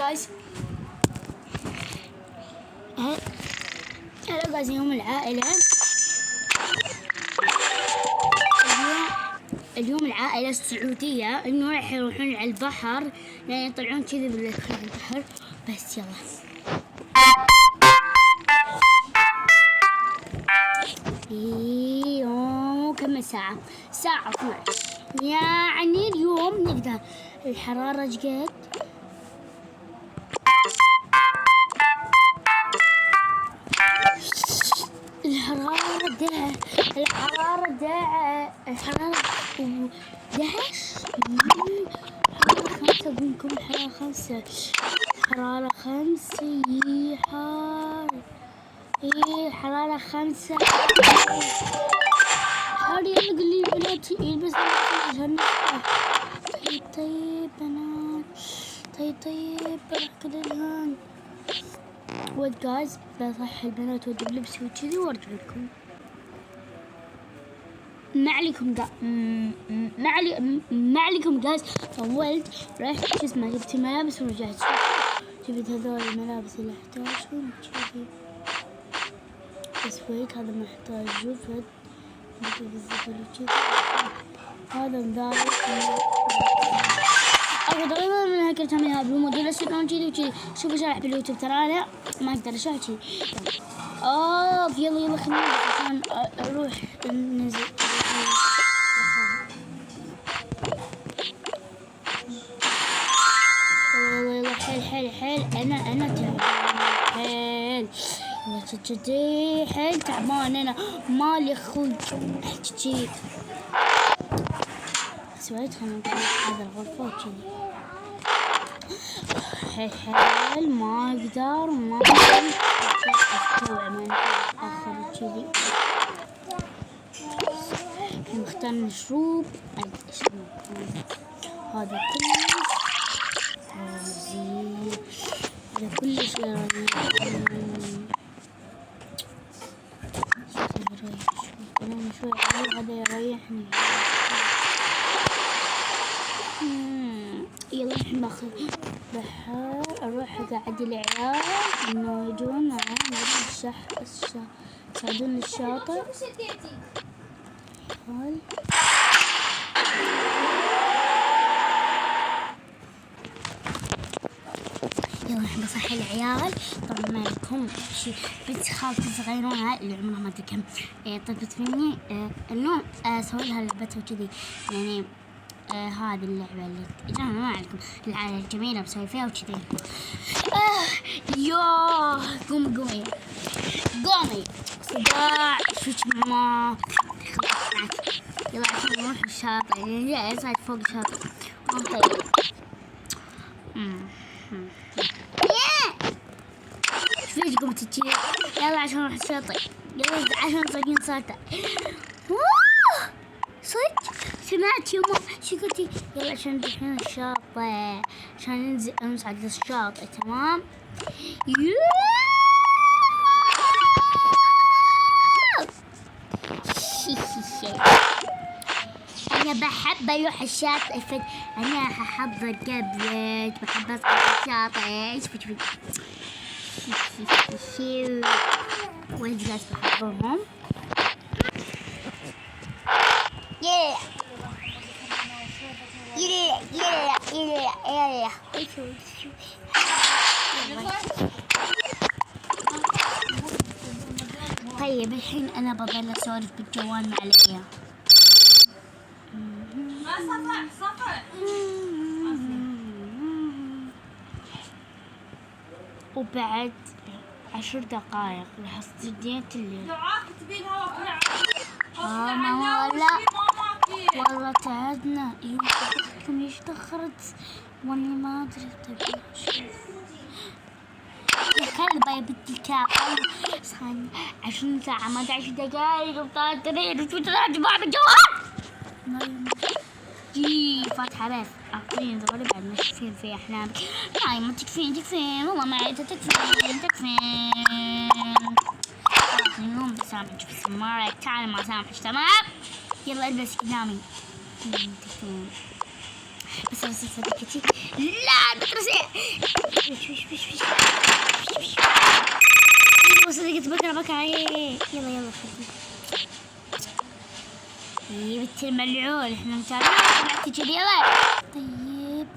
جايز. هلا جايز، يوم العائلة. اليوم العائلة السعودية إنه راح يروحون على البحر، يعني يطلعون كذا بالليل على البحر. بس يلا يوم كم ساعة؟ ساعة 12. يعني اليوم نقدر. الحرارة قد؟ الحرارة 11. حرارة 5. أقولكم الحرارة 5. حرارة 5. حرارة 5. حاولي يلا قولي البنات يلبس عشان نفتح. طيب بنات. طيب بروح كل الآن. ود جايز بصح البنات ودوا بلبسي وكذي وارجع لكم. ما عليكم جايز. طولت رحت شو اسمه جبت الملابس ورجعت. جبت هذول الملابس اللي احتاجهم كذي. بس ويك هذا ما احتاج جفت. بالزبل وكذي. هذا مدارس. تقريبا من هيك تعملها بالموديل شلون كذي وكذي. شوفوا شرح باليوتيوب، ترى انا ما اقدر اشرح كذي. يلا خلينا عشان اروح ننزل. يلا حيل انا تعبان. حيل يلا حيل تعبان انا مالي خلق احكي. سويت خلنا نقول هذا الغرفة وكذي. حيل ما اقدر استوعب من اخر كذي. نختار مشروب. هذا كلش هذا يريحني. يلا الحين باخذ بحر اروح اقعد العيال انه يجون معانا يساعدون الشاطئ. يلا الحين بصحي العيال. طبعا ما لكم شيء. بنت خالتي صغيرونها اللي عمرها ما ادري كم طلبت مني انه اسوي لها لعبتها وكذي. يعني هذه اللعبة اللي جانا ما عليكم العائلة الجميلة بسوي فيها وكذي. قومي صداع شوش ما. يلا عشان نروح الشاطئ. يعني صاير فوق الشاطئ. ايش قمت تجي؟ يلا عشان نروح الشاطئ. يلا عشان صايرين صوتة. صدق سمعت يوم شو قلتي؟ يلا عشان نروح الشاطئ عشان ننزل نصعد الشاطئ. تمام. أنا بحب أروح الشاطئ. أنا هحضر قبلك. بحب أصعد الشاطئ. وين جالس بحضرهم؟ طيب الحين أنا بضل أسولف بالجوال مع العيال. وبعد 10 دقائق راح استديت الليل. والله تعبنا. يوم ايش تأخرت والله ما ادري. طيب يا كلبة يا بنت الكلب. 20 ساعة 11 دقائق وطالعين وشو تراجع بعض الجوال. فاتحة بس أعطيني ضغطي بعد ما تكفين في أحلامك. ما تكفين والله ما عيدة تكفين. خلاص اليوم بسامحك بس مرة تعالي ما سامحك. تمام. يلا البس نامي. تكفين. بس صديقتي لا تترسي. صديقتي بكرة يلا خذي. بنت الملعون احنا متابعين تجي يلا. طيب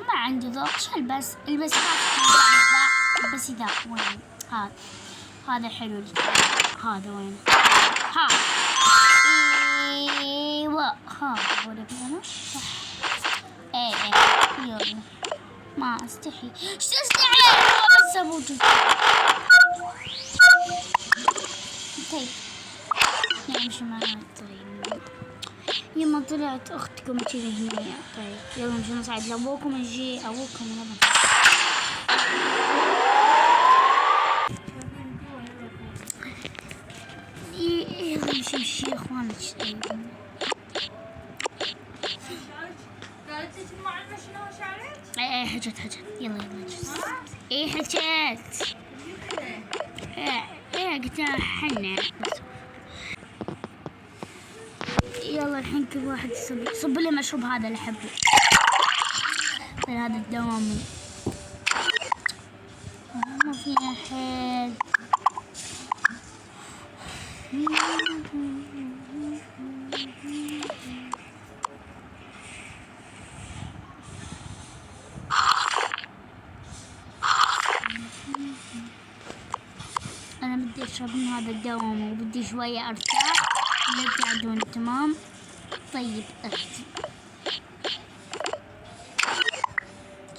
ما عندي ذوق. شو البس البس ذا وين هذا حلو. هذا وين ايوه هذا هو اللي صح. ايه يلا ما استحي. شو استحي بس موجود. طيب نمشي معنا. طيب يما طلعت اختكم كذي هنا. طيب يلا نمشي نصعد لابوكم. نجي ابوكم يلا. يلا نمشي يا اخوان. ايه حجت يلا ايه حجت. ايه قلت حنا بس. يلا الحين كل واحد صب لي مشروب هذا اللي احبه. هذا الدوامي ما فيها حيل. أنا بدي أشرب من هذا الدوام وبدي شوية أرتاح. لا تقعدون تمام. طيب أختي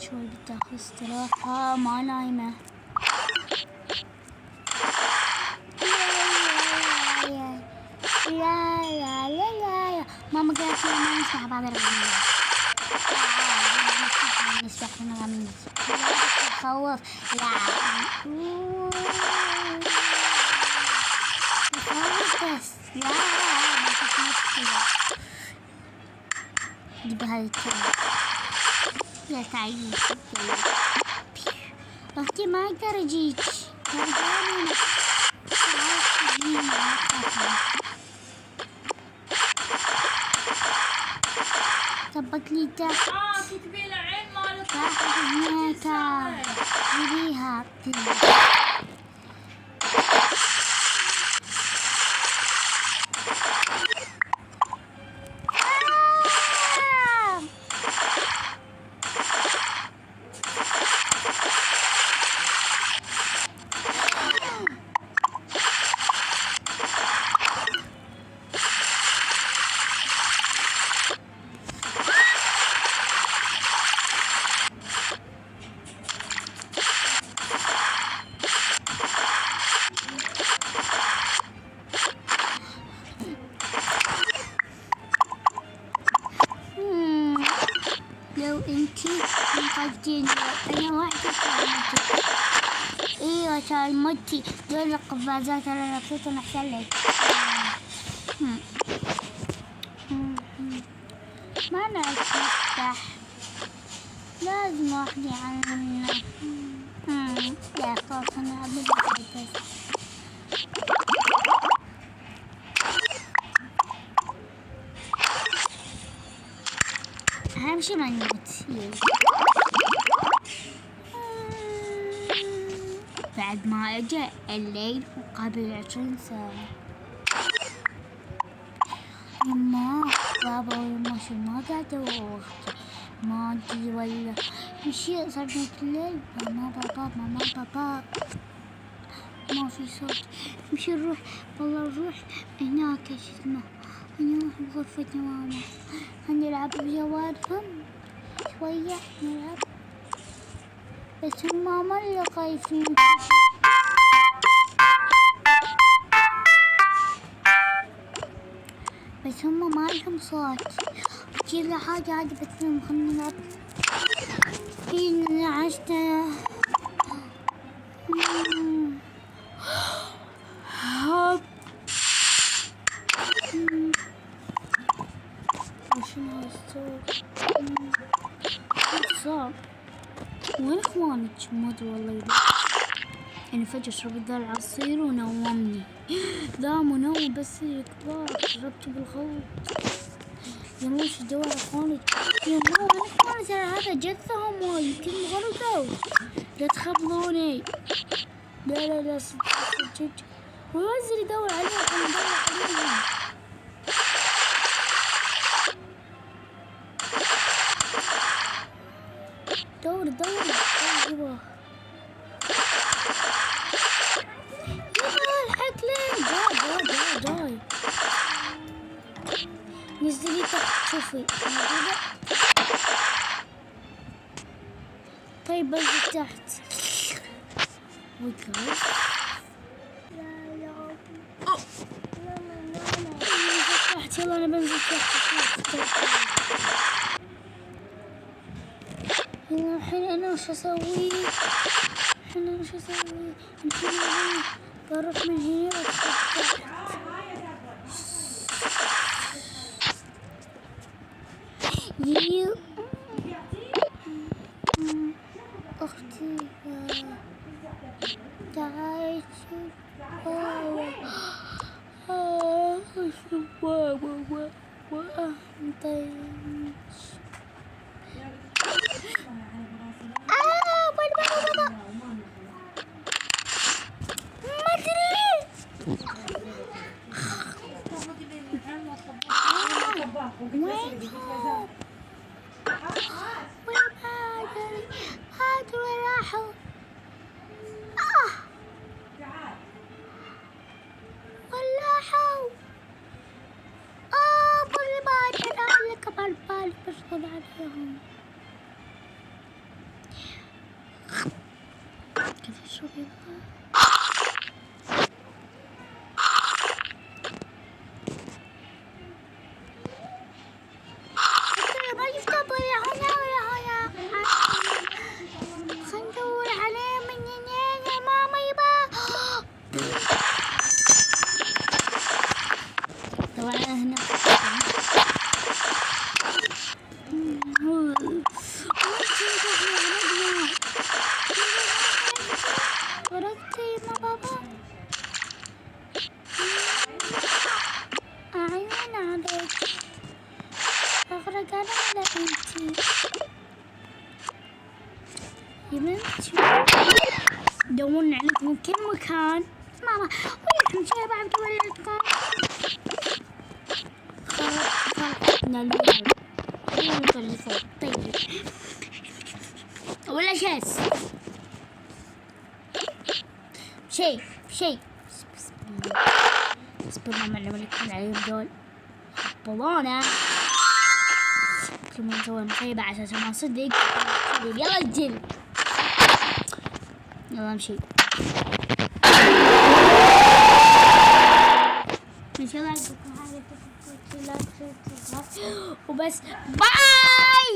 شوي بتاخذ استراحة ما نايمة. لا ماما قالت لي ما نسمع بعض الأغاني. نسمع الأغاني خوف. لا بس لا ما في مشكلة. جيب هذه الكلمة يا تعيش. أختي ما أقدر أجيك. طبق لي تحت. كتبي العين مالك تحت هناك. جيبيها. لو انتي انقذتيني انا وحدي كان. ايوه كان متي. دول القفازات انا لقيتهم احسن لك. ما نعرف نفتح. لازم واحد يعلمنا. لا خلاص انا ابدا بس. أهم شي ما نموت. بعد ما أجا الليل وقبل 20 ساعة. يما بابا ويما شو ما قعدوا وأختي ما أدري ولا مشي. صار الليل ماما ما في صوت. نمشي نروح نروح هناك ايش اسمه. نروح بغرفة ماما نلعب بجوالهم شوية نلعب. بس هما مرة خايفين. بس هما ما لهم صوت. كل حاجة عادي بس خلنا نلعب. هنا عشنا شنو هالصوت؟ صعب. وين اخوانك؟ ما ادري والله. انا فجأة شربت ذا العصير ونومني. ذا منوم بس كبار. شربته بالخوف. يا موش دور اخواني. يا مو انا اخواني ترى هذا جثهم يمكن غرقوا. لا تخبلوني. لا لا لا صدق وينزل يدور عليهم. دور يبا الحق لي. جاي نزلي تحت شوفي موجودة. طيب بنزل تحت. تحت يلا انا بنزل تحت. الحين انا وش اسوي؟ بروح من هنا وادخل تحت. اختي تعالي عليهم كذا شو يبغى. ما يفتضل هنا ولا هنا. خلينا ندور عليه من هنا يا ماما يبا. طبعا هنا ورقتي ما بابا. أعين عليك أغرق أنا ولا أنتي يا بنتي. دورنا عليك من كل مكان ماما. وين شايفة بعد ولدكم؟ خرجنا الليل طيب ولا شيء بسم الله ما نعمل لكم عليهم دول حبضونا. كل ما نسوي مصيبة على أساس ما صدق. يلا الجن يلا امشي. ان شاء الله عجبكم هذا الفيديو وبس باي.